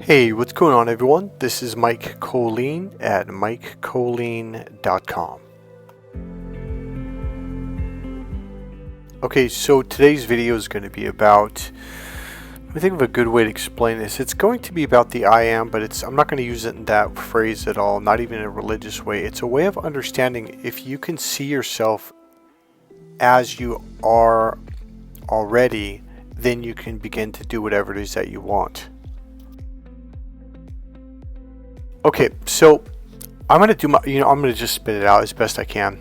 Hey, what's going on, everyone? This is Mike Kollin at MikeKollin.com. Okay, so today's video is going to be about, I think of a good way to explain this. It's going to be about the I am, but I'm not going to use it in that phrase at all, not even in a religious way. It's a way of understanding if you can see yourself as you are already, then you can begin to do whatever it is that you want. Okay, so I'm going to do I'm going to just spit it out as best I can.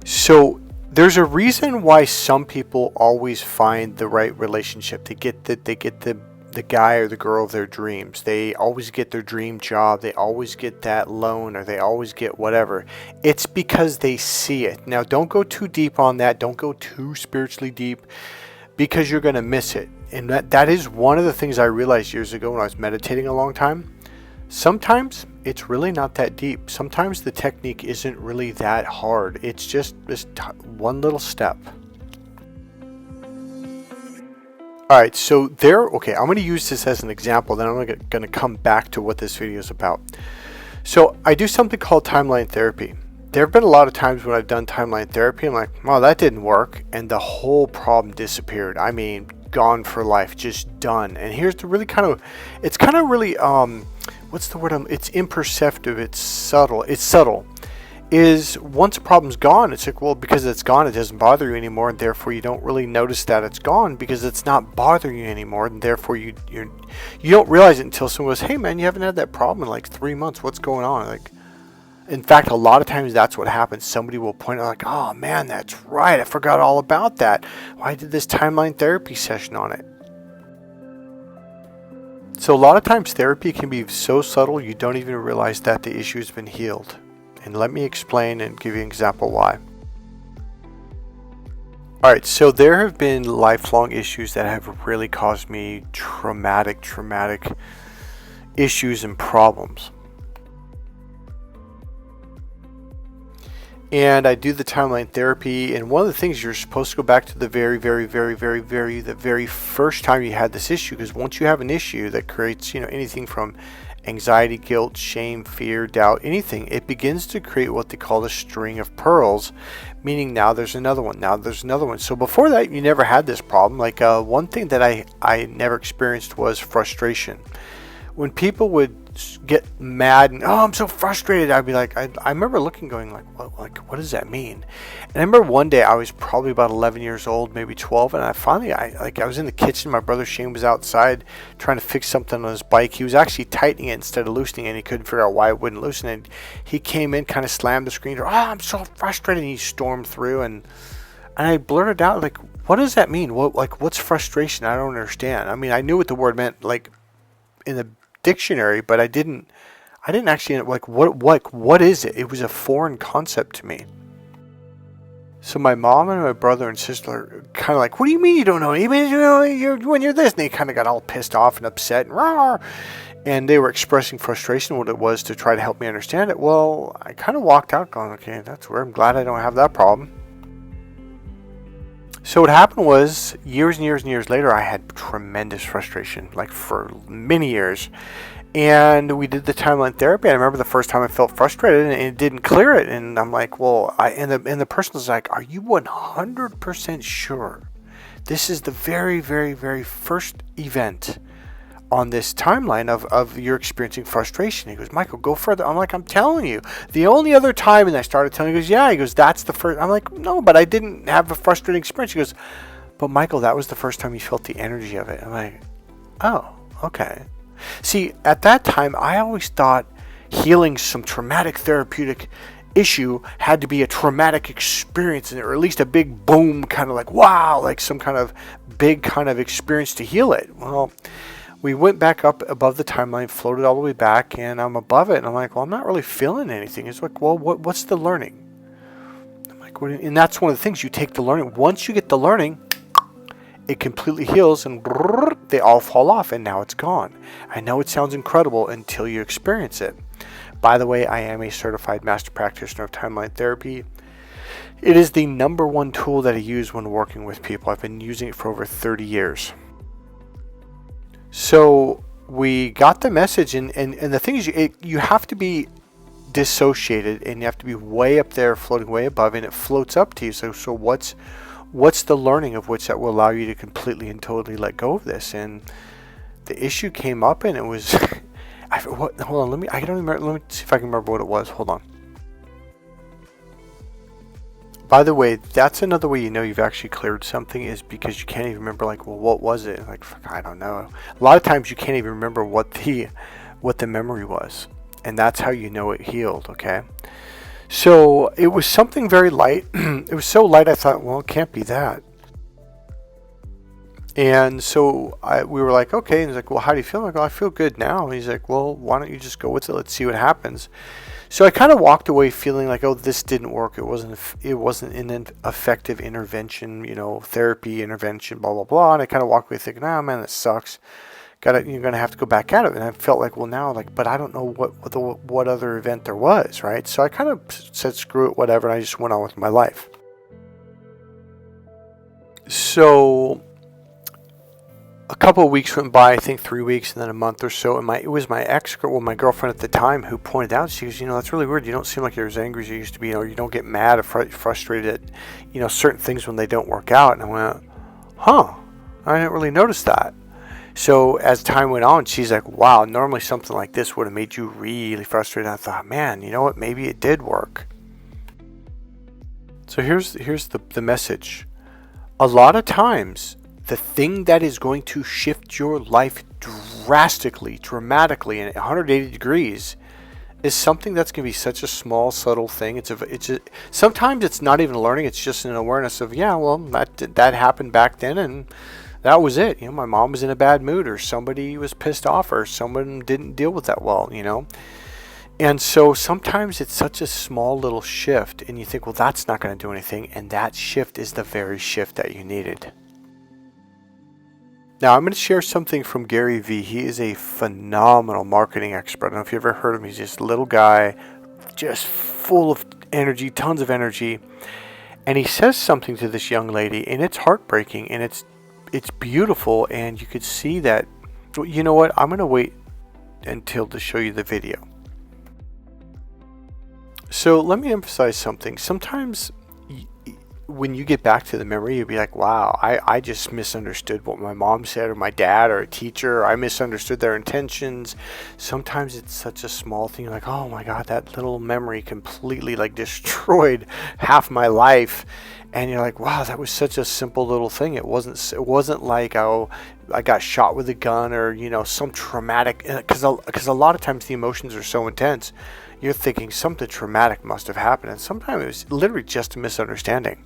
So there's a reason why some people always find the right relationship. They get the guy or the girl of their dreams. They always get their dream job. They always get that loan, or they always get whatever. It's because they see it. Now, don't go too deep on that. Don't go too spiritually deep, because you're going to miss it. And that is one of the things I realized years ago when I was meditating a long time. Sometimes it's really not that deep. Sometimes the technique isn't really that hard. It's just this one little step. All right, so okay, I'm going to use this as an example, then I'm going to come back to what this video is about. So I do something called timeline therapy. There have been a lot of times when I've done timeline therapy, I'm like, well, that didn't work, and the whole problem disappeared. I mean, gone for life, just done. And here's the really it's imperceptive, it's subtle. Is once a problem's gone, it's like, well, because it's gone, it doesn't bother you anymore, and therefore you don't really notice that it's gone because it's not bothering you anymore, and therefore you don't realize it until someone goes, hey man, you haven't had that problem in like 3 months, what's going on? Like, in fact, a lot of times that's what happens. Somebody will point out like, oh man, that's right, I forgot all about that. I did this timeline therapy session on it. So a lot of times therapy can be so subtle you don't even realize that the issue has been healed. And let me explain and give you an example why. Alright, so there have been lifelong issues that have really caused me traumatic issues and problems. And I do the timeline therapy, and one of the things, you're supposed to go back to the very first time you had this issue, because once you have an issue that creates, anything from anxiety, guilt, shame, fear, doubt, anything, it begins to create what they call a string of pearls, meaning now there's another one, now there's another one. So before that, you never had this problem. Like one thing that I never experienced was frustration. When people would get mad and, oh, I'm so frustrated, I'd be like, I remember looking, going like, what does that mean? And I remember one day I was probably about 11 years old, maybe 12, and I was in the kitchen. My brother Shane was outside trying to fix something on his bike. He was actually tightening it instead of loosening it, and he couldn't figure out why it wouldn't loosen it. He came in, kind of slammed the screen door. Oh, I'm so frustrated. And he stormed through, and I blurted out, like, what does that mean? What's frustration? I don't understand. I mean, I knew what the word meant, like, in the dictionary, but I didn't actually, what is it? It was a foreign concept to me. So my mom and my brother and sister are kind of like, what do you mean you don't know? You mean when you're this? And they kind of got all pissed off and upset and rawr, and they were expressing frustration, what it was, to try to help me understand it. Well, I kind of walked out going, okay, that's weird. I'm glad I don't have that problem. So what happened was, years and years and years later, I had tremendous frustration, like for many years. And we did the timeline therapy. I remember the first time I felt frustrated and it didn't clear it. And I'm like, well, and the person was like, are you 100% sure this is the very first event on this timeline of you're experiencing frustration? He goes, Michael, go further. I'm like, I'm telling you, the only other time, and I started telling him, he goes, yeah, he goes, that's the first. I'm like, no, but I didn't have a frustrating experience. He goes, but Michael, that was the first time you felt the energy of it. I'm like, oh, okay. See, at that time, I always thought healing some traumatic therapeutic issue had to be a traumatic experience, or at least a big boom, kind of like, wow, like some kind of big kind of experience to heal it. Well, we went back up above the timeline, floated all the way back, and I'm above it. And I'm like, well, I'm not really feeling anything. It's like, well, what's the learning? I'm like, and that's one of the things, you take the learning. Once you get the learning, it completely heals, and they all fall off, and now it's gone. I know it sounds incredible until you experience it. By the way, I am a certified master practitioner of timeline therapy. It is the #1 tool that I use when working with people. I've been using it for over 30 years. So we got the message, and the thing is, you have to be dissociated, and you have to be way up there, floating way above, and it floats up to you. So what's the learning of which that will allow you to completely and totally let go of this? And the issue came up, and it was hold on, let me see if I can remember what it was. Hold on. By the way, that's another way you know you've actually cleared something, is because you can't even remember, like, well, what was it? Like, I don't know. A lot of times you can't even remember what the memory was, and that's how you know it healed. Okay, so it was something very light. It was so light, I thought, well, it can't be that. And so we were like, okay. And he's like, well, how do you feel? I'm like, well, I feel good now. And he's like, well, why don't you just go with it? Let's see what happens. So I kind of walked away feeling like, oh, this didn't work. It wasn't an effective intervention, therapy intervention, blah, blah, blah. And I kind of walked away thinking, oh, man, that sucks. You're going to have to go back at it. And I felt like, well, now, like, but I don't know what other event there was, right? So I kind of said, screw it, whatever. And I just went on with my life. So a couple of weeks went by, I think 3 weeks, and then a month or so. And it was my my girlfriend at the time, who pointed out, she goes, that's really weird. You don't seem like you're as angry as you used to be. You don't get mad or frustrated at, certain things when they don't work out. And I went, huh, I didn't really notice that. So as time went on, she's like, wow, normally something like this would have made you really frustrated. I thought, man, you know what? Maybe it did work. So here's the message. A lot of times, the thing that is going to shift your life dramatically, in 180 degrees, is something that's going to be such a small, subtle thing. Sometimes it's not even learning. It's just an awareness of, yeah, well, that happened back then, and that was it. My mom was in a bad mood, or somebody was pissed off, or someone didn't deal with that well, And so sometimes it's such a small little shift, and you think, well, that's not going to do anything, and that shift is the very shift that you needed. Now, I'm going to share something from Gary Vee. He is a phenomenal marketing expert. I don't know if you've ever heard of him. He's just a little guy, just full of energy, tons of energy. And he says something to this young lady, and it's heartbreaking, and it's beautiful, and you could see that. You know what? I'm going to wait until to show you the video. So let me emphasize something. Sometimes when you get back to the memory, you'll be like, wow, I just misunderstood what my mom said, or my dad, or a teacher. I misunderstood their intentions. Sometimes it's such a small thing. You're like, oh my God, that little memory completely destroyed half my life. And you're like, wow, that was such a simple little thing. It wasn't like, oh, I got shot with a gun, or some traumatic. Because a lot of times the emotions are so intense, you're thinking something traumatic must have happened, and sometimes it was literally just a misunderstanding.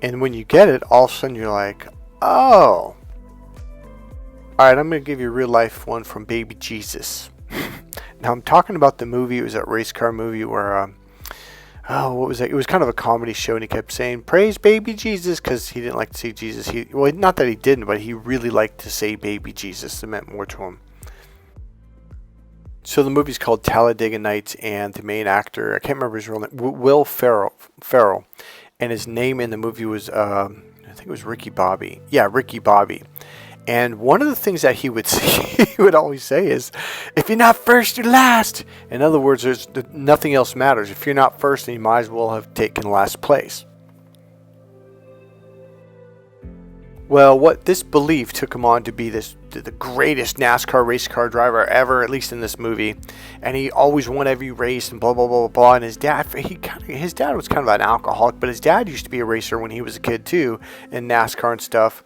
And when you get it, all of a sudden you're like, oh. All right, I'm going to give you a real life one from Baby Jesus. Now, I'm talking about the movie. It was that race car movie where, what was it? It was kind of a comedy show, and he kept saying, praise Baby Jesus, because he didn't like to say Jesus. Not that he didn't, but he really liked to say Baby Jesus. It meant more to him. So the movie's called Talladega Nights, and the main actor, I can't remember his real name, Will Ferrell. And his name in the movie was, I think it was Ricky Bobby. Yeah, Ricky Bobby. And one of the things that he would say, he would always say is, if you're not first, you're last. In other words, nothing else matters. If you're not first, then you might as well have taken last place. Well, what this belief took him on to be the greatest NASCAR race car driver ever, at least in this movie, and he always won every race and blah blah blah blah blah. And his dad was kind of an alcoholic, but his dad used to be a racer when he was a kid too, in NASCAR and stuff.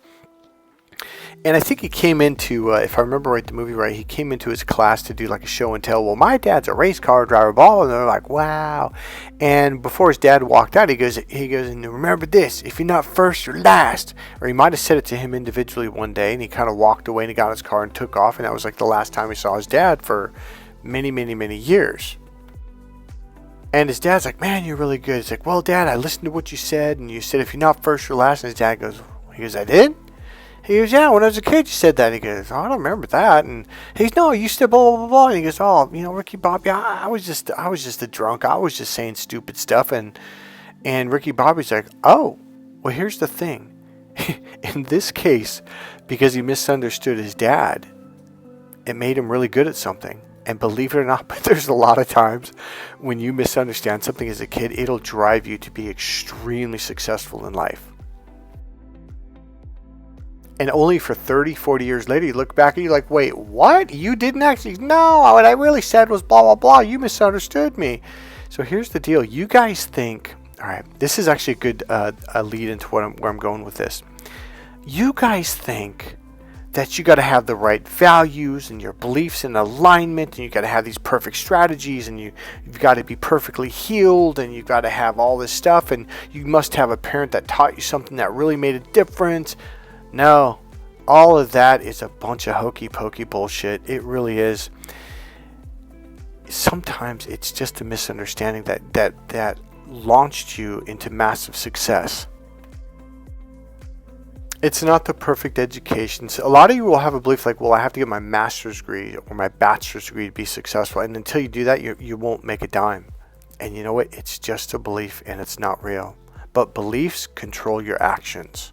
And I think he came into, if I remember right, the movie right, he came into his class to do like a show and tell. Well, my dad's a race car driver, blah, and they're like, wow. And before his dad walked out, he goes, and remember this: if you're not first, you're last. Or he might have said it to him individually one day, and he kind of walked away and he got in his car and took off. And that was like the last time he saw his dad for many, many, many years. And his dad's like, man, you're really good. He's like, well, Dad, I listened to what you said, and you said if you're not first, you're last. And his dad goes, I did? He goes, yeah, when I was a kid, you said that. He goes, oh, I don't remember that. And he goes, no, you said blah, blah, blah, blah. And he goes, oh, Ricky Bobby, I was just a drunk. I was just saying stupid stuff. And Ricky Bobby's like, oh, well, here's the thing. In this case, because he misunderstood his dad, it made him really good at something. And believe it or not, but there's a lot of times when you misunderstand something as a kid, it'll drive you to be extremely successful in life. And only for 30, 40 years later, you look back and you're like, wait, what? You didn't actually, no, what I really said was blah, blah, blah. You misunderstood me. So here's the deal. You guys think, all right, this is actually a good a lead into where I'm going with this. You guys think that you got to have the right values and your beliefs in alignment, and you got to have these perfect strategies, and you've got to be perfectly healed, and you've got to have all this stuff, and you must have a parent that taught you something that really made a difference. No, all of that is a bunch of hokey pokey bullshit. It really is. Sometimes it's just a misunderstanding that launched you into massive success. It's not the perfect education. So a lot of you will have a belief like, well, I have to get my master's degree or my bachelor's degree to be successful. And until you do that, you won't make a dime. And you know what? It's just a belief and it's not real. But beliefs control your actions.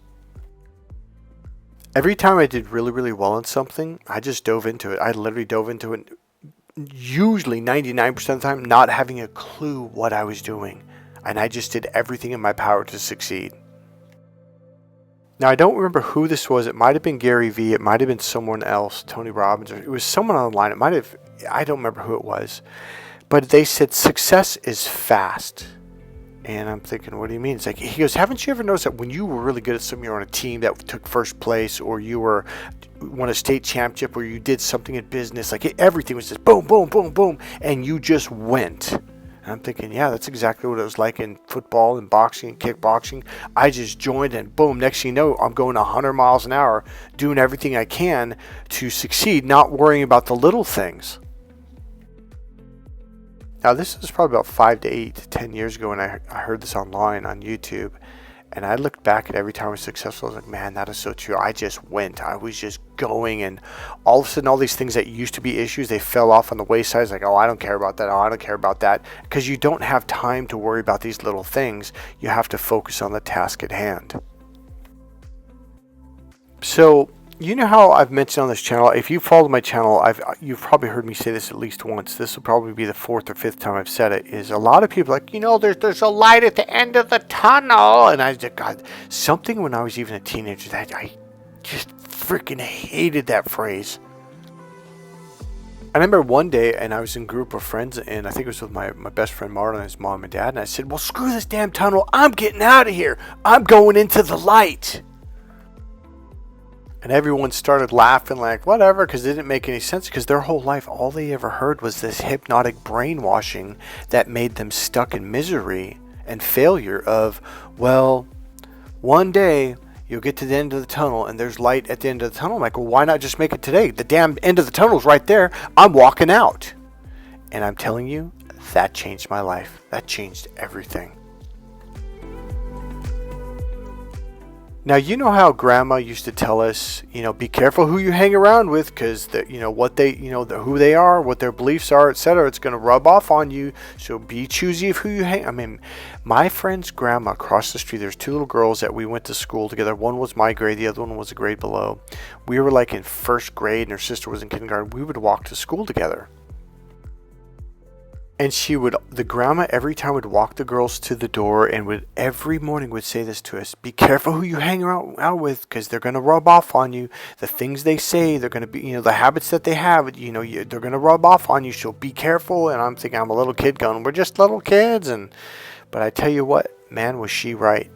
Every time I did really, really well in something, I just dove into it. I literally dove into it, usually 99% of the time, not having a clue what I was doing. And I just did everything in my power to succeed. Now, I don't remember who this was. It might have been Gary Vee. It might have been someone else, Tony Robbins. Or it was someone online. It might have, I don't remember who it was. But they said, success is fast. And I'm thinking, what do you mean? It's like, he goes, haven't you ever noticed that when you were really good at something, you were on a team that took first place, or you won a state championship, or you did something in business, like everything was just boom, boom, boom, boom, and you just went. And I'm thinking, yeah, that's exactly what it was like in football and boxing and kickboxing. I just joined and boom, next thing you know, I'm going 100 miles an hour, doing everything I can to succeed, not worrying about the little things. Now, this was probably about 5 to 8 to 10 years ago when I heard this online on YouTube. And I looked back at every time I was successful. I was like, man, that is so true. I just went. I was just going. And all of a sudden, all these things that used to be issues, they fell off on the wayside. It's like, oh, I don't care about that. Oh, I don't care about that. Because you don't have time to worry about these little things. You have to focus on the task at hand. So, you know how I've mentioned on this channel, if you follow my channel, you've probably heard me say this at least once. This will probably be the 4th or 5th time I've said it, is a lot of people are like, you know, there's a light at the end of the tunnel. And I just, God, something when I was even a teenager that I just freaking hated that phrase. I remember one day, and I was in a group of friends, and I think it was with my best friend Marlon and his mom and dad, and I said, well, screw this damn tunnel. I'm getting out of here. I'm going into the light. And everyone started laughing like, whatever, because it didn't make any sense, because their whole life, all they ever heard was this hypnotic brainwashing that made them stuck in misery and failure of, well, one day you'll get to the end of the tunnel and there's light at the end of the tunnel. I'm like, well, why not just make it today? The damn end of the tunnel's right there. I'm walking out. And I'm telling you, that changed my life. That changed everything. Now, you know how grandma used to tell us, you know, be careful who you hang around with, because, you know, what they, you know, who they are, what their beliefs are, etc. It's going to rub off on you. So be choosy of who you hang. I mean, my friend's grandma across the street, there's 2 little girls that we went to school together. One was my grade, the other one was a grade below. We were like in 1st grade and her sister was in kindergarten. We would walk to school together. And the grandma every time would walk the girls to the door and every morning would say this to us: be careful who you hang out with, because they're going to rub off on you. The things they say, they're going to be, you know, the habits that they have, you know, they're going to rub off on you. So be careful. And I'm thinking, I'm a little kid going, we're just little kids. But I tell you what, man, was she right.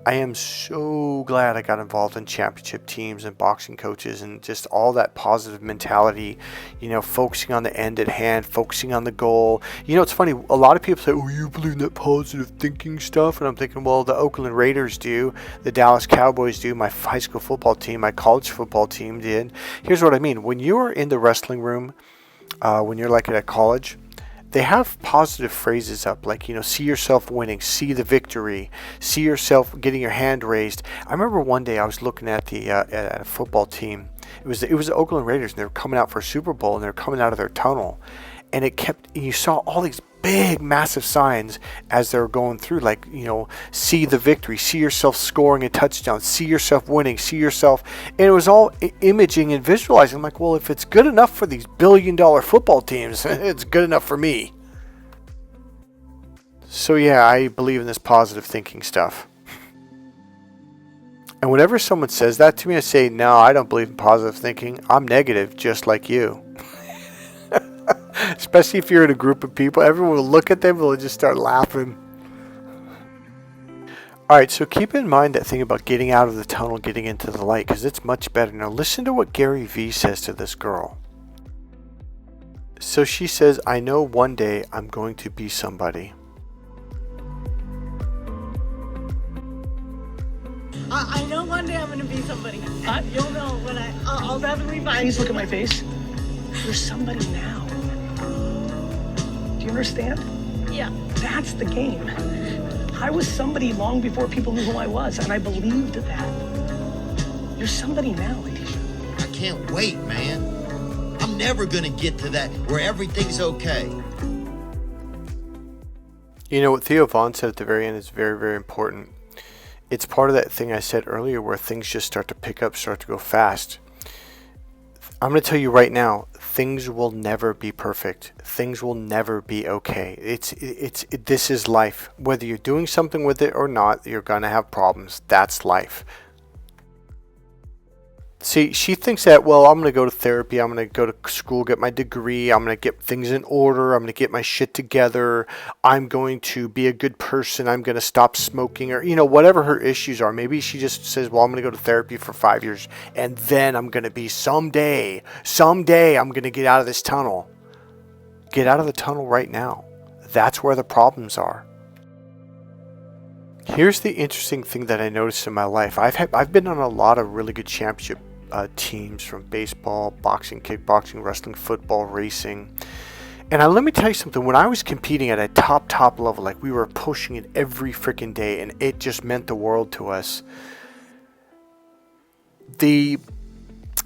I am so glad I got involved in championship teams and boxing coaches and just all that positive mentality, you know, focusing on the end at hand, focusing on the goal. You know, it's funny, a lot of people say, oh, you believe in that positive thinking stuff? And I'm thinking, well, the Oakland Raiders do, the Dallas Cowboys do, my high school football team, my college football team did. Here's what I mean. When you're in the wrestling room, when you're like at college, they have positive phrases up, like, you know, see yourself winning, see the victory, see yourself getting your hand raised. I remember one day I was looking at at a football team. It was the Oakland Raiders, and they were coming out for a Super Bowl, and they were coming out of their tunnel, and you saw all these big, massive signs as they're going through, like, see the victory, see yourself scoring a touchdown, see yourself winning, see yourself. And it was all imaging and visualizing. I'm like, well, if it's good enough for these billion-dollar football teams, it's good enough for me. So yeah, I believe in this positive thinking stuff. And whenever someone says that to me, I say, no, I don't believe in positive thinking. I'm negative, just like you. Especially if you're in a group of people, everyone will look at them and they'll just start laughing. Alright, so keep in mind that thing about getting out of the tunnel, getting into the light, because it's much better. Now listen to what Gary Vee says to this girl. So she says, I know one day I'm going to be somebody. I know one day I'm going to be somebody. You'll know when I'll definitely find. Please look at my face. You're somebody now. Do you understand? Yeah. That's the game. I was somebody long before people knew who I was, and I believed that. You're somebody now, Letitia. I can't wait, man. I'm never gonna get to that where everything's okay. What Theo Vaughn said at the very end is very, very important. It's part of that thing I said earlier where things just start to pick up, start to go fast. I'm going to tell you right now, things will never be perfect. Things will never be okay. This is life. Whether you're doing something with it or not, you're going to have problems. That's life. See, she thinks that, well, I'm going to go to therapy, I'm going to go to school, get my degree, I'm going to get things in order, I'm going to get my shit together, I'm going to be a good person, I'm going to stop smoking, or, whatever her issues are. Maybe she just says, well, I'm going to go to therapy for 5 years, and then I'm going to be someday, I'm going to get out of this tunnel. Get out of the tunnel right now. That's where the problems are. Here's the interesting thing that I noticed in my life. I've been on a lot of really good championship teams, from baseball, boxing, kickboxing, wrestling, football, racing. And let me tell you something. When I was competing at a top level, like we were pushing it every freaking day, and it just meant the world to us.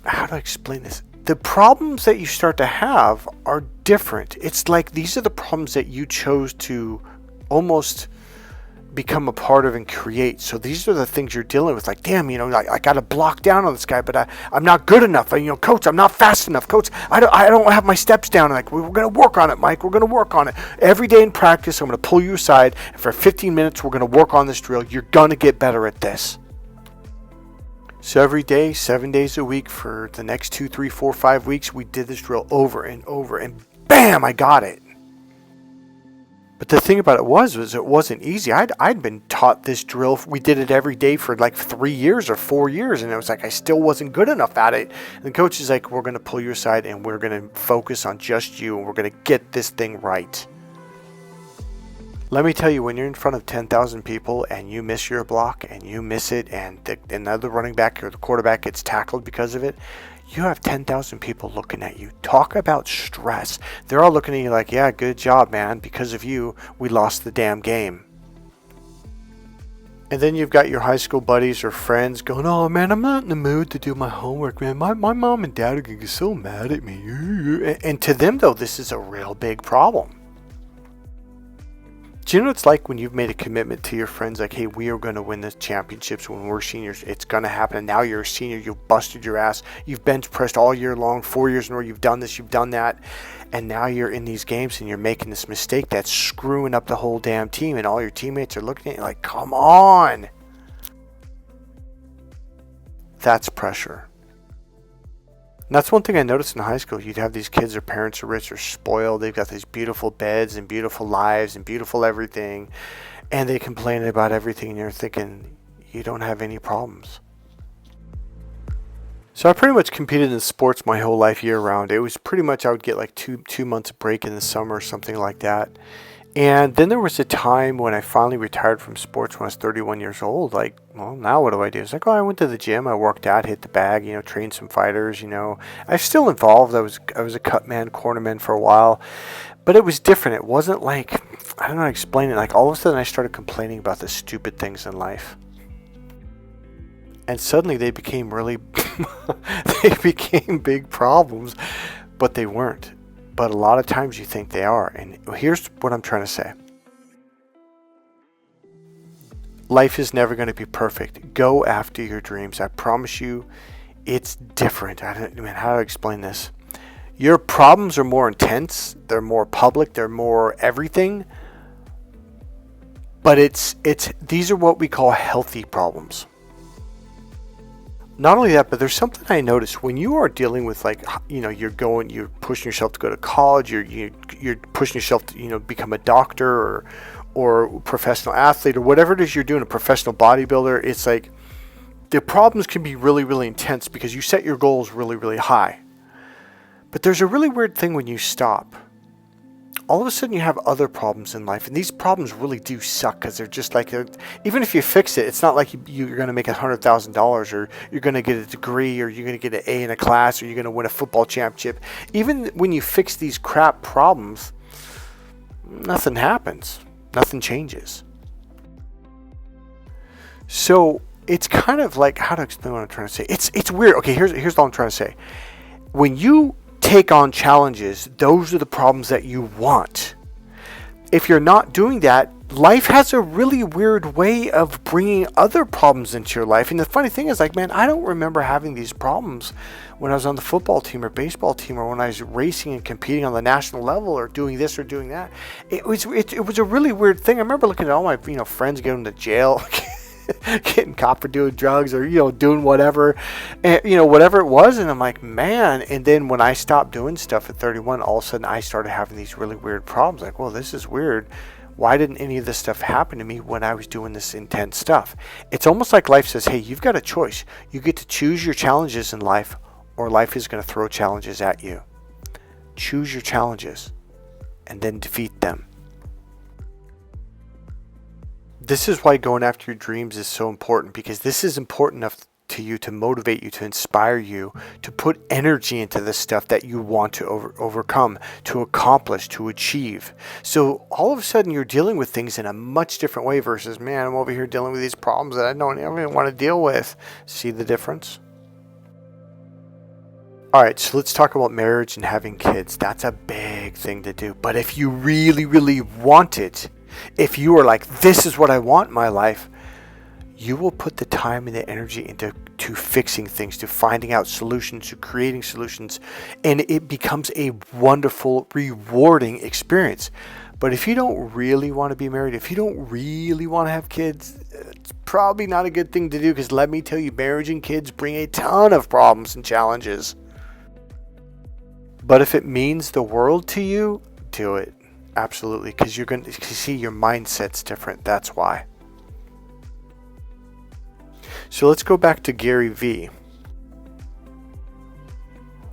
How do I explain this? The problems that you start to have are different. It's like these are the problems that you chose to almost become a part of and create. So these are the things you're dealing with. Like, damn, I got to block down on this guy, but I'm not good enough. Coach, I'm not fast enough. Coach, I don't have my steps down. Like, we're going to work on it, Mike. We're going to work on it. Every day in practice, I'm going to pull you aside, and for 15 minutes, we're going to work on this drill. You're going to get better at this. So every day, 7 days a week for the next 2, 3, 4, 5 weeks, we did this drill over and over, and bam, I got it. But the thing about it was it wasn't easy. I'd been taught this drill. We did it every day for like 3 years or 4 years, and it was like I still wasn't good enough at it. And the coach is like, we're going to pull you aside, and we're going to focus on just you, and we're going to get this thing right. Let me tell you, when you're in front of 10,000 people and you miss your block and you miss it, and another running back or the quarterback gets tackled because of it, you have 10,000 people looking at you. Talk about stress. They're all looking at you like, yeah, good job, man. Because of you, we lost the damn game. And then you've got your high school buddies or friends going, oh, man, I'm not in the mood to do my homework, man. My mom and dad are going to get so mad at me. And to them, though, this is a real big problem. Do you know what it's like when you've made a commitment to your friends, like, hey, we are going to win the championships when we're seniors. It's going to happen. And now you're a senior. You've busted your ass. You've bench pressed all year long, 4 years in a row. You've done this. You've done that. And now you're in these games and you're making this mistake that's screwing up the whole damn team. And all your teammates are looking at you like, come on. That's pressure. And that's one thing I noticed in high school. You'd have these kids, their parents are rich or spoiled. They've got these beautiful beds and beautiful lives and beautiful everything. And they complain about everything. And you're thinking, you don't have any problems. So I pretty much competed in sports my whole life year round. It was pretty much, I would get like two months break in the summer or something like that. And then there was a time when I finally retired from sports when I was 31 years old. Like, well, now what do I do? It's like, oh, I went to the gym, I worked out, hit the bag, trained some fighters, I'm still involved. I was a cut man, cornerman for a while. But it was different. It wasn't like, I don't know how to explain it. Like, all of a sudden I started complaining about the stupid things in life. And suddenly they became really, they became big problems, but they weren't. but a lot of times you think they are. And here's what I'm trying to say. Life is never going to be perfect. Go after your dreams. I promise you, it's different. How do I explain this? Your problems are more intense. They're more public. They're more everything. But these are what we call healthy problems. Not only that, but there's something I noticed when you are dealing with, like, you're pushing yourself to go to college, you're pushing yourself to, become a doctor or professional athlete or whatever it is you're doing, a professional bodybuilder. It's like the problems can be really, really intense because you set your goals really, really high. But there's a really weird thing when you stop. All of a sudden you have other problems in life, and these problems really do suck because they're just like, even if you fix it, it's not like you're going to make $100,000 or you're going to get a degree or you're going to get an A in a class or you're going to win a football championship. Even when you fix these crap problems, nothing happens. Nothing changes. So it's kind of like, how to explain what I'm trying to say? It's weird. Okay, here's all I'm trying to say. When you take on challenges, those are the problems that you want. If you're not doing that, life has a really weird way of bringing other problems into your life. And the funny thing is, like, man, I don't remember having these problems when I was on the football team or baseball team or when I was racing and competing on the national level or doing this or doing that. It was a really weird thing. I remember looking at all my friends going to jail, getting caught for doing drugs or doing whatever, and whatever it was, and I'm like, man. And then when I stopped doing stuff at 31, all of a sudden I started having these really weird problems. Like, well, this is weird. Why didn't any of this stuff happen to me when I was doing this intense stuff? It's almost like life says, hey, you've got a choice. You get to choose your challenges in life, or life is going to throw challenges at you. Choose your challenges and then defeat them. This is why going after your dreams is so important, because this is important enough to you to motivate you, to inspire you, to put energy into the stuff that you want to overcome, to accomplish, to achieve. So all of a sudden you're dealing with things in a much different way versus, man, I'm over here dealing with these problems that I don't even want to deal with. See the difference? All right, so let's talk about marriage and having kids. That's a big thing to do. But if you really, really want it, if you are like, this is what I want in my life, you will put the time and the energy into fixing things, to finding out solutions, to creating solutions, and it becomes a wonderful, rewarding experience. But if you don't really want to be married, if you don't really want to have kids, it's probably not a good thing to do, because let me tell you, marriage and kids bring a ton of problems and challenges. But if it means the world to you, do it. Absolutely, because you're going to see your mindset's different. That's why. So let's go back to Gary Vee.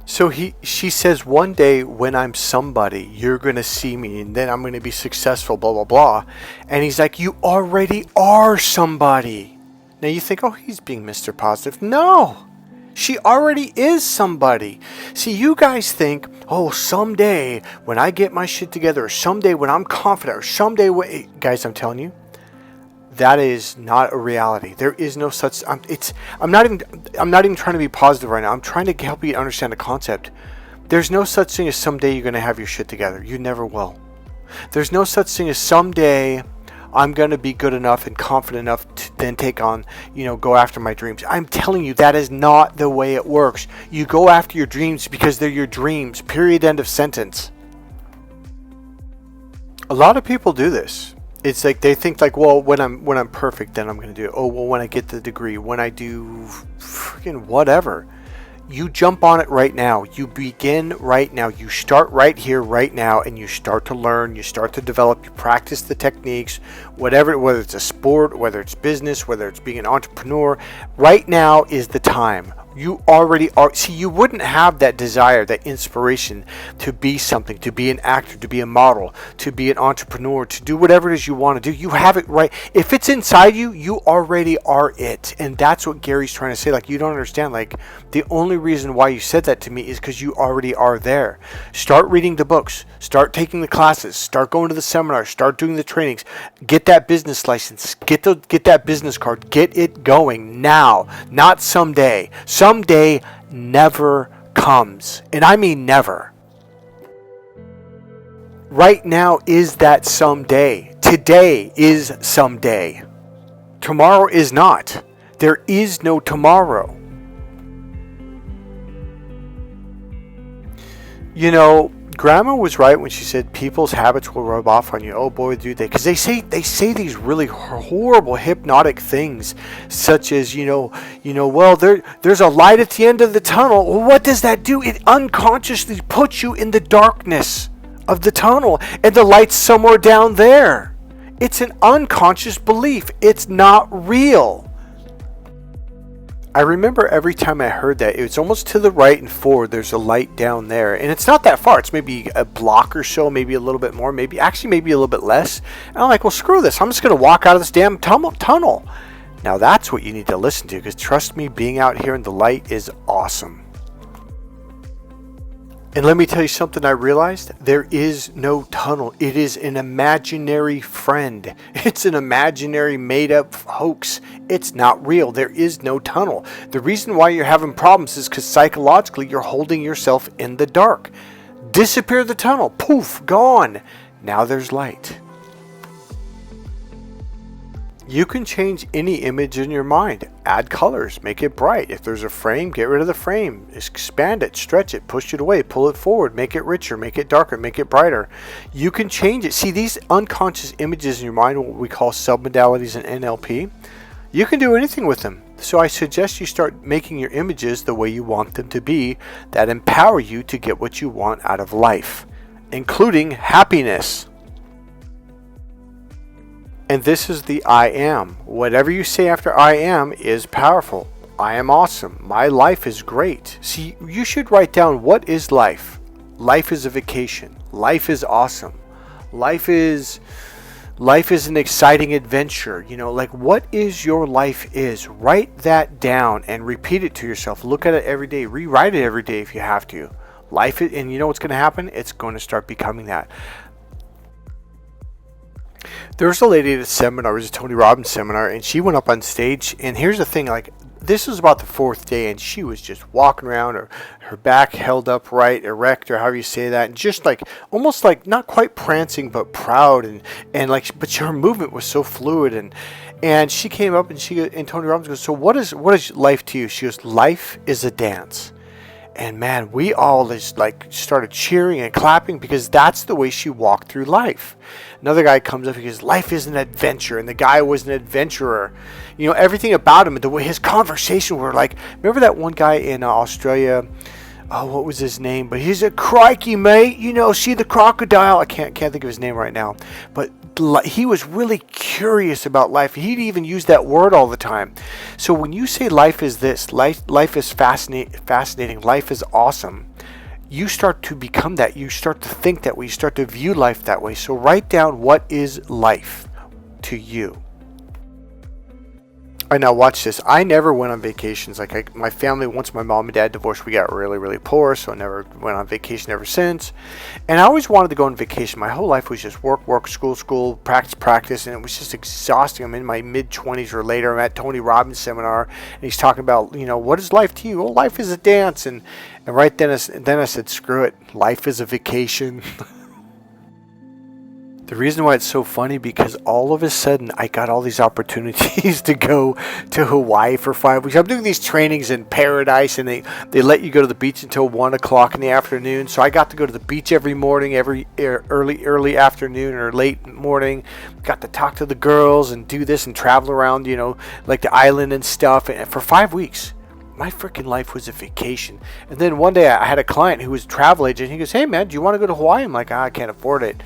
So she says, one day when I'm somebody, you're going to see me and then I'm going to be successful, blah, blah, blah. And he's like, you already are somebody. Now you think, oh, he's being Mr. Positive. No, she already is somebody. See, you guys think, oh, someday when I get my shit together, or someday when I'm confident, or someday when... Guys, I'm telling you, that is not a reality. There is no such... I'm not even trying to be positive right now. I'm trying to help you understand the concept. There's no such thing as someday you're going to have your shit together. You never will. There's no such thing as someday I'm going to be good enough and confident enough to then take on, go after my dreams. I'm telling you, that is not the way it works. You go after your dreams because they're your dreams. Period. End of sentence. A lot of people do this. It's like they think like, well, when I'm perfect, then I'm going to do it. Oh, well, when I get the degree, when I do freaking whatever. You jump on it right now. You begin right now. You start right here, right now, and you start to learn. You start to develop. You practice the techniques, whether it's a sport, whether it's business, whether it's being an entrepreneur. Right now is the time. You already are. See, you wouldn't have that desire, that inspiration to be something, to be an actor, to be a model, to be an entrepreneur, to do whatever it is you want to do. You have it right. If it's inside you, you already are it. And that's what Gary's trying to say. Like, you don't understand. Like, the only reason why you said that to me is because you already are there. Start reading the books. Start taking the classes. Start going to the seminars. Start doing the trainings. Get that business license. Get that business card. Get it going now, not someday. Someday never comes. And I mean never. Right now is that someday. Today is someday. Tomorrow is not. There is no tomorrow. You know, Grandma was right when she said people's habits will rub off on you. Oh boy, do they! Because they say these really horrible hypnotic things, such as well, there's a light at the end of the tunnel. Well, what does that do? It unconsciously puts you in the darkness of the tunnel, and the light's somewhere down there. It's an unconscious belief. It's not real. I remember every time I heard that, it's almost to the right and forward, there's a light down there. And it's not that far. It's maybe a block or so, maybe a little bit more, maybe a little bit less. And I'm like, well, screw this. I'm just going to walk out of this damn tunnel. Now that's what you need to listen to, because trust me, being out here in the light is awesome. And let me tell you something I realized. There is no tunnel. It is an imaginary friend. It's an imaginary made-up hoax. It's not real. There is no tunnel. The reason why you're having problems is because psychologically you're holding yourself in the dark. Disappear the tunnel. Poof, gone. Now there's light. You can change any image in your mind. Add colors, make it bright. If there's a frame, get rid of the frame. Expand it, stretch it, push it away, pull it forward, make it richer, make it darker, make it brighter. You can change it. See, these unconscious images in your mind, what we call submodalities in NLP, you can do anything with them. So I suggest you start making your images the way you want them to be, that empower you to get what you want out of life, including happiness. And this is the I am. Whatever you say after I am is powerful. I am awesome. My life is great. See, you should write down, what is life? Life is a vacation. Life is awesome. Life is an exciting adventure. Like what is your life is. Write that down and repeat it to yourself. Look at it every day. Rewrite it every day if you have to. Life is, and you know what's going to happen? It's going to start becoming that. There was a lady at a seminar, it was a Tony Robbins seminar, and she went up on stage, and here's the thing, like, this was about the fourth day, and she was just walking around, her back held upright, erect, or however you say that, and just like, almost like, not quite prancing, but proud, and like, but her movement was so fluid, and she came up, and Tony Robbins goes, so what is life to you? She goes, life is a dance. And man, we all just like started cheering and clapping, because that's the way she walked through life. Another guy comes up, he goes, life is an adventure. And the guy was an adventurer. Everything about him, the way his conversation were like, remember that one guy in Australia? Oh, what was his name? But he's a crikey, mate. See the crocodile. I can't think of his name right now. But he was really curious about life. He'd even use that word all the time. So when you say life is this, life is fascinating, life is awesome, you start to become that. You start to think that way. You start to view life that way. So write down, what is life to you? All right, now watch this. I never went on vacations. My family, once my mom and dad divorced, we got really, really poor, so I never went on vacation ever since. And I always wanted to go on vacation. My whole life was just work, school, practice, and it was just exhausting. I'm in my mid-20s or later. I'm at Tony Robbins' seminar, and he's talking about, what is life to you? Well, life is a dance. And right then I said, screw it. Life is a vacation. The reason why it's so funny, because all of a sudden I got all these opportunities to go to Hawaii for 5 weeks. I'm doing these trainings in Paradise, and they let you go to the beach until 1 o'clock in the afternoon. So I got to go to the beach every morning, every early afternoon or late morning. Got to talk to the girls and do this and travel around, like the island and stuff. And for 5 weeks, my freaking life was a vacation. And then one day I had a client who was a travel agent. He goes, hey man, do you want to go to Hawaii? I'm like, I can't afford it.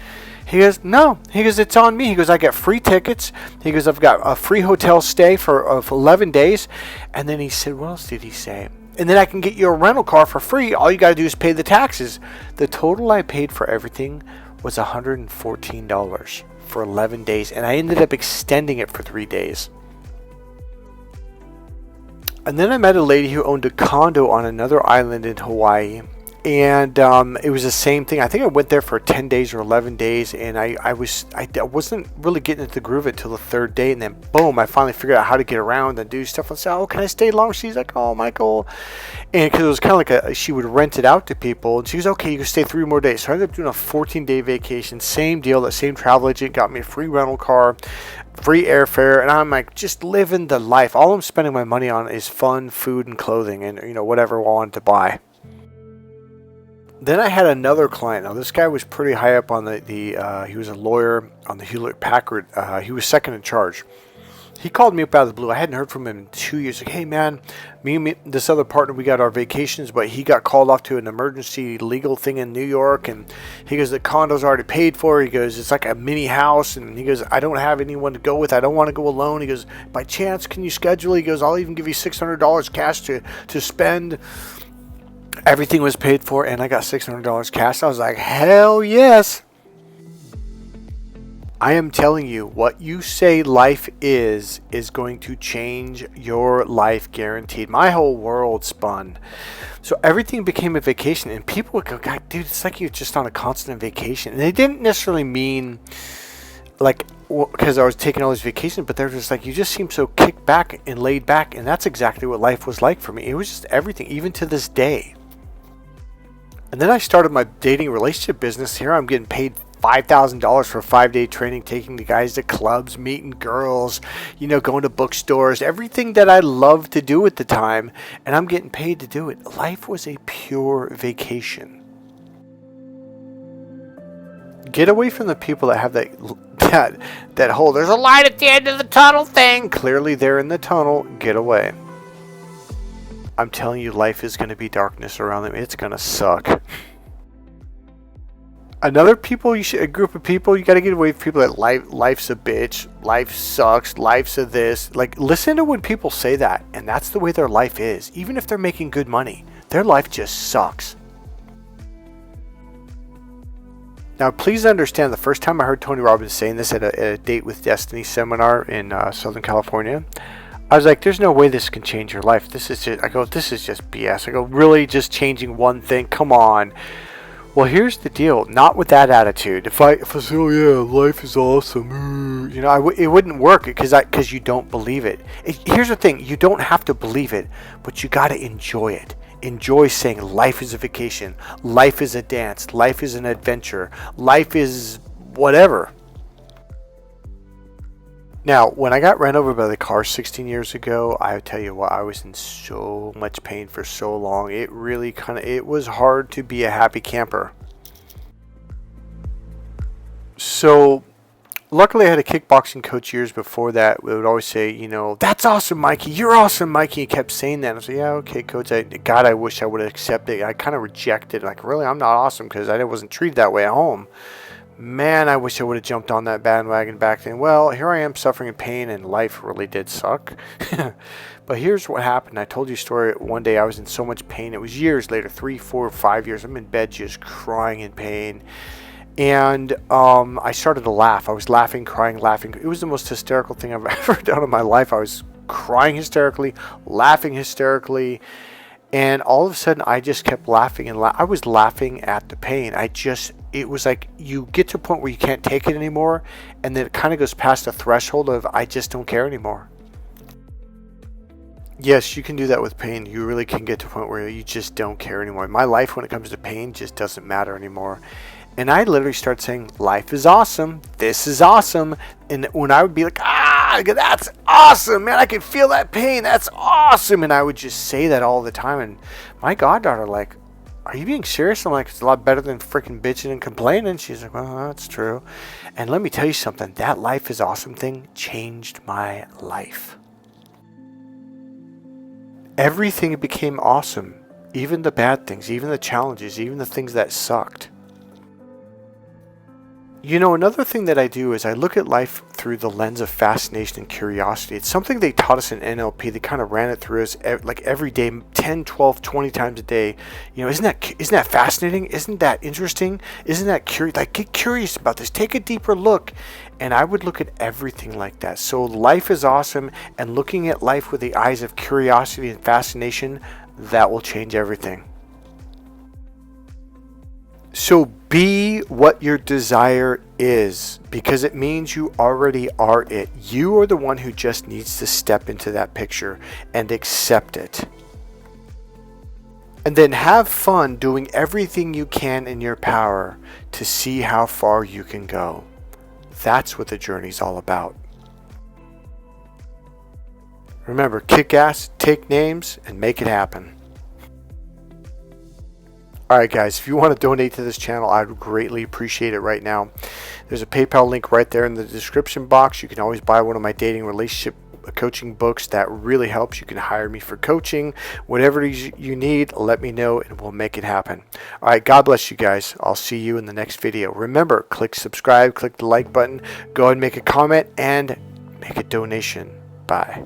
He goes, no. He goes, it's on me. He goes, I get free tickets. He goes, I've got a free hotel stay for 11 days. And then he said, what else did he say? And then I can get you a rental car for free. All you got to do is pay the taxes. The total I paid for everything was $114 for 11 days. And I ended up extending it for 3 days. And then I met a lady who owned a condo on another island in Hawaii. And it was the same thing. I think I went there for 10 days or 11 days, and I wasn't really getting into the groove until the third day, and then boom, I finally figured out how to get around and do stuff. I said, oh, can I stay longer? She's like, oh, Michael. And because it was kind of like she would rent it out to people, and she was, okay, you can stay 3 more days. So I ended up doing a 14-day vacation, same deal. That same travel agent got me a free rental car, free airfare, and I'm like just living the life. All I'm spending my money on is fun, food, and clothing, and whatever I wanted to buy. Then I had another client. Now this guy was pretty high up on he was a lawyer on the Hewlett Packard. He was second in charge. He called me up out of the blue. I hadn't heard from him in 2 years. Like, hey man, me and this other partner, we got our vacations, but he got called off to an emergency legal thing in New York, and he goes, the condo's already paid for. He goes, it's like a mini house, and he goes, I don't have anyone to go with. I don't want to go alone. He goes, by chance, can you schedule? He goes, I'll even give you $600 cash to spend. Everything was paid for, and I got $600 cash. I was like, hell yes. I am telling you, what you say life is going to change your life, guaranteed. My whole world spun. So everything became a vacation, and people would go, God, dude, it's like you're just on a constant vacation. And they didn't necessarily mean like because I was taking all these vacations, but they're just like, you just seem so kicked back and laid back, and that's exactly what life was like for me. It was just everything, even to this day. And then I started my dating relationship business. Here I'm getting paid $5,000 for a 5-day training, taking the guys to clubs, meeting girls, going to bookstores, everything that I loved to do at the time, and I'm getting paid to do it. Life was a pure vacation. Get away from the people that have that whole, there's a light at the end of the tunnel thing. Clearly they're in the tunnel. Get away. I'm telling you, life is going to be darkness around them. It's going to suck. A group of people, you got to get away from people that life's a bitch, life sucks, life's a this. Like, listen to when people say that, and that's the way their life is. Even if they're making good money, their life just sucks. Now, please understand, the first time I heard Tony Robbins saying this at a Date with Destiny seminar in Southern California, I was like, there's no way this can change your life. This is just BS. I go, really, just changing one thing? Come on. Well, here's the deal. Not with that attitude. If I say, oh yeah, life is awesome, it wouldn't work because you don't believe it. Here's the thing. You don't have to believe it, but you got to enjoy it. Enjoy saying life is a vacation. Life is a dance. Life is an adventure. Life is whatever. Now, when I got ran over by the car 16 years ago, I tell you what, I was in so much pain for so long. It really it was hard to be a happy camper. So, luckily I had a kickboxing coach years before that. We would always say, that's awesome, Mikey. You're awesome, Mikey. He kept saying that. I was like, yeah, okay, coach. I wish I would have accepted it. I kind of rejected, like, really, I'm not awesome because I wasn't treated that way at home. Man, I wish I would have jumped on that bandwagon back then. Well, here I am suffering in pain, and life really did suck. But here's what happened. I told you a story. One day I was in so much pain. It was years later, 3, 4, 5 years. I'm in bed just crying in pain. And I started to laugh. I was laughing, crying, laughing. It was the most hysterical thing I've ever done in my life. I was crying hysterically, laughing hysterically. And all of a sudden, I just kept laughing and I was laughing at the pain. It was like you get to a point where you can't take it anymore, and then it kind of goes past the threshold of I just don't care anymore. Yes, you can do that with pain. You really can get to a point where you just don't care anymore. My life, when it comes to pain, just doesn't matter anymore. And I literally start saying, life is awesome. This is awesome. And when I would be like, that's awesome, man. I can feel that pain. That's awesome. And I would just say that all the time. And my goddaughter, like, are you being serious? I'm like, it's a lot better than freaking bitching and complaining. She's like, well, that's true. And let me tell you something. That life is awesome thing changed my life. Everything became awesome. Even the bad things, even the challenges, even the things that sucked. Another thing that I do is I look at life through the lens of fascination and curiosity. It's something they taught us in NLP. They kind of ran it through us like every day, 10, 12, 20 times a day. Isn't that fascinating? Isn't that interesting? Isn't that curious? Like, get curious about this. Take a deeper look. And I would look at everything like that. So life is awesome, and looking at life with the eyes of curiosity and fascination, that will change everything. So be what your desire is, because it means you already are it. You are the one who just needs to step into that picture and accept it. And then have fun doing everything you can in your power to see how far you can go. That's what the journey's all about. Remember, kick ass, take names, and make it happen. Alright guys, if you want to donate to this channel, I'd greatly appreciate it right now. There's a PayPal link right there in the description box. You can always buy one of my dating relationship coaching books. That really helps. You can hire me for coaching. Whatever you need, let me know and we'll make it happen. Alright, God bless you guys. I'll see you in the next video. Remember, click subscribe, click the like button, go ahead and make a comment and make a donation. Bye.